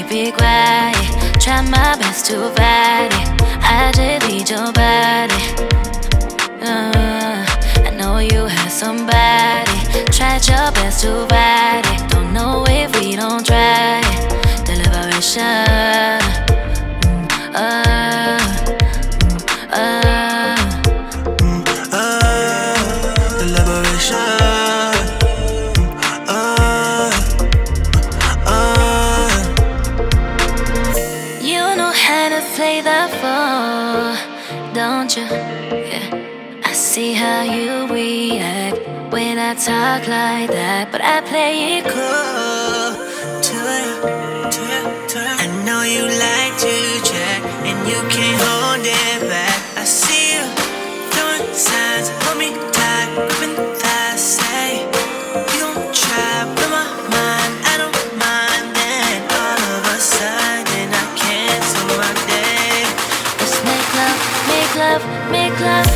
keep it quiet. Try my best to fight it. I just need your body. I know you have somebody. Tried your best to fight it. Don't know if we don't try it. The liberation. The liberation. You know how to play the fool, don't you? Yeah. I see how you react when I talk like that, but I play it cool To you. I know you like to check, and you can't hold it back. I see you throwing signs, hold me tight, gripping thighs. Say you gon' try, blow my mind. I don't mind. Then all of a sudden I cancel my day. Let's make love, make love, make love.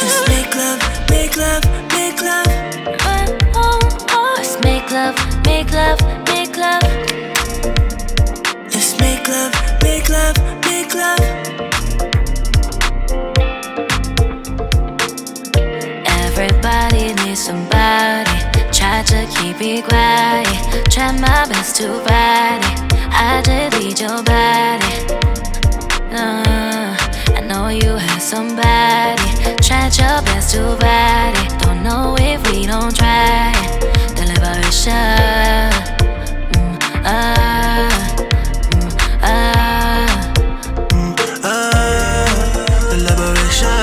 Let's make love, make love, make love. Let's make love, make love, make love. Let's make love, make love, make love. Everybody needs somebody. Try to keep it quiet. Try my best to fight it. I just need your body. I know you have somebody. Tried your best to fight it. Don't know if we don't try it. The liberation. The liberation.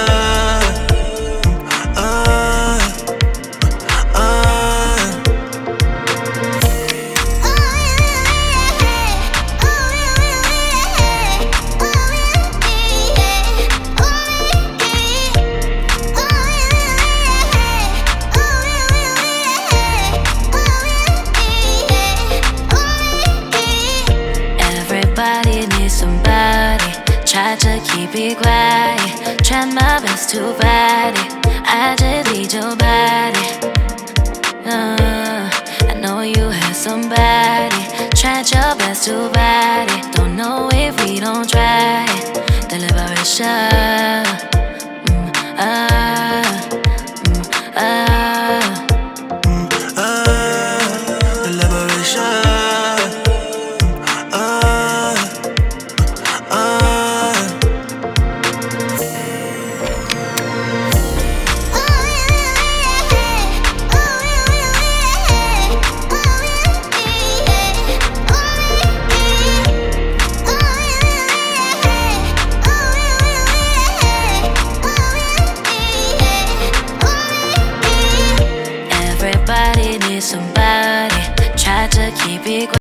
Everybody needs somebody. Try to keep it quiet. Try my best to fight it. I just need your body.